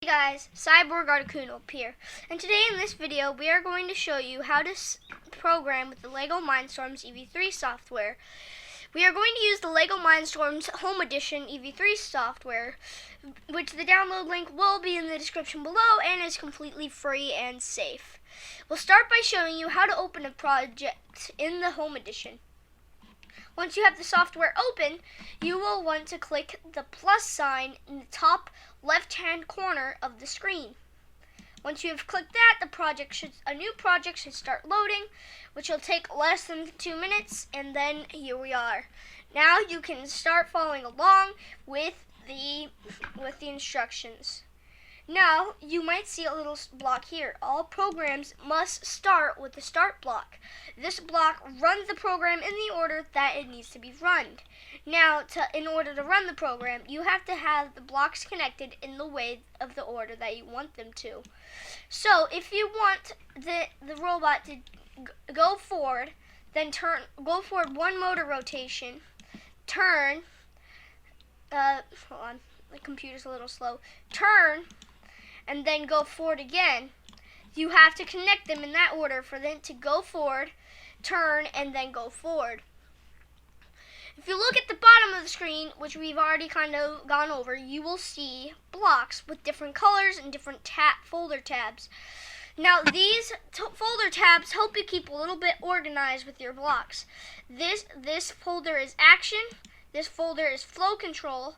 Hey guys, Cyborg Articuno here, and today in this video we are going to show you how to program with the Lego Mindstorms EV3 software. We are going to use the Lego Mindstorms Home Edition EV3 software, which the download link will be in the description below and is completely free and safe. We'll start by showing you how to open a project in the Home Edition. Once you have the software open, you will want to click the plus sign in the top left-hand corner of the screen. Once you have clicked that, a new project should start loading, which will take less than 2 minutes, and then here we are. Now you can start following along with the instructions. Now, you might see a little block here. All programs must start with the start block. This block runs the program in the order that it needs to be run. Now, in order to run the program, you have to have the blocks connected in the way of the order that you want them to. So, if you want the robot to go forward, then go forward one motor rotation, turn, hold on, the computer's a little slow, turn, and then go forward again. You have to connect them in that order for them to go forward, turn, and then go forward. If you look at the bottom of the screen, which we've already kind of gone over, you will see blocks with different colors and different folder tabs. Now, these folder tabs help you keep a little bit organized with your blocks. This folder is action. This folder is flow control.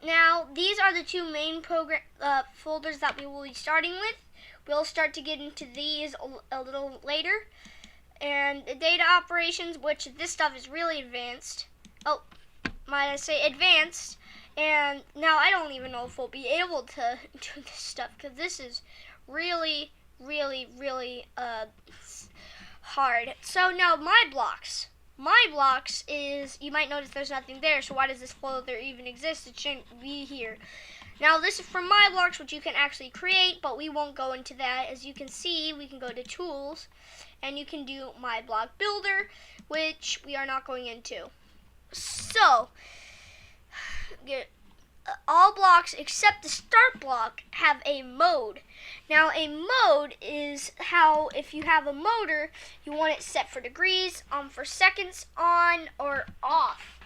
Now, these are the two main folders that we will be starting with. We'll start to get into these a little later. And the data operations, which this stuff is really advanced. Oh, might I say advanced. And now I don't even know if we'll be able to do this stuff, because this is really, really, really hard. So now my blocks. My blocks is, you might notice there's nothing there, so why does this folder even exist? It shouldn't be here. Now this is for my blocks, which you can actually create, but we won't go into that. As you can see, we can go to tools, and you can do my block builder, which we are not going into. So, all blocks except the start block have a mode. Now, a mode is how, if you have a motor, you want it set for degrees, for seconds, on or off.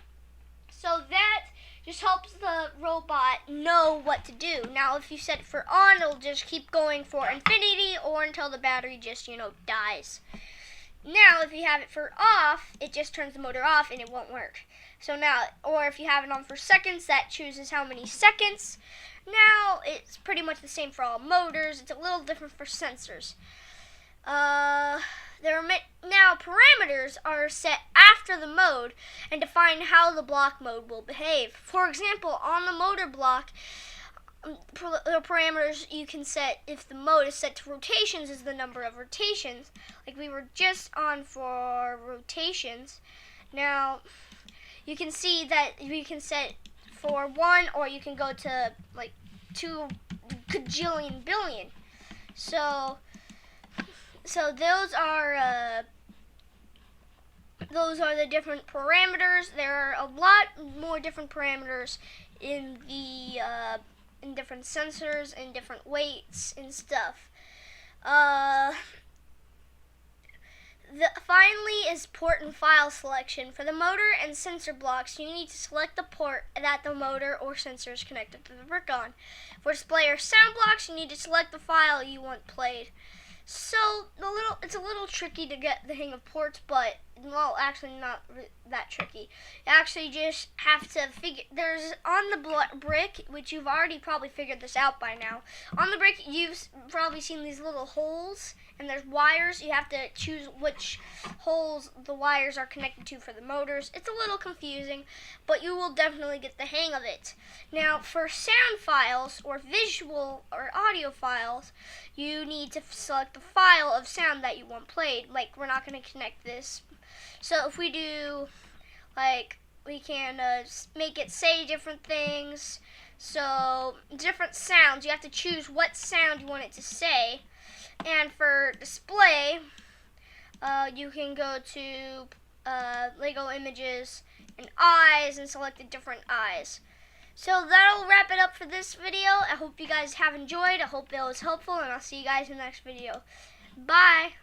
So that just helps the robot know what to do. Now, if you set it for on, it'll just keep going for infinity or until the battery just, dies. Now, if you have it for off, it just turns the motor off and it won't work. So now, or if you have it on for seconds, that chooses how many seconds. Now, it's pretty much the same for all motors. It's a little different for sensors. Now, parameters are set after the mode and define how the block mode will behave. For example, on the motor block, the parameters you can set, if the mode is set to rotations, is the number of rotations. Like we were just on for rotations. Now, you can see that we can set for 1, or you can go to like 2 gajillion billion. So those are the different parameters. There are a lot more different parameters in the in different sensors and different weights and stuff. Finally is port and file selection. For the motor and sensor blocks, you need to select the port that the motor or sensor is connected to the brick on. For display or sound blocks, you need to select the file you want played. So it's a little tricky to get the hang of ports, but well, actually not that tricky. You actually just have to figure. There's on the brick, which you've already probably figured this out by now. On the brick, you've probably seen these little holes, and there's wires. You have to choose which holes the wires are connected to for the motors. It's a little confusing, but you will definitely get the hang of it. Now, for sound files or visual or audio files, you need to select the file of sound that you want played. Like, we're not going to connect this. So if we do, like, we can make it say different things. So different sounds, you have to choose what sound you want it to say. And for display, you can go to Lego images and eyes and select the different eyes. So that'll wrap it up for this video. I hope you guys have enjoyed. I hope it was helpful, and I'll see you guys in the next video. Bye.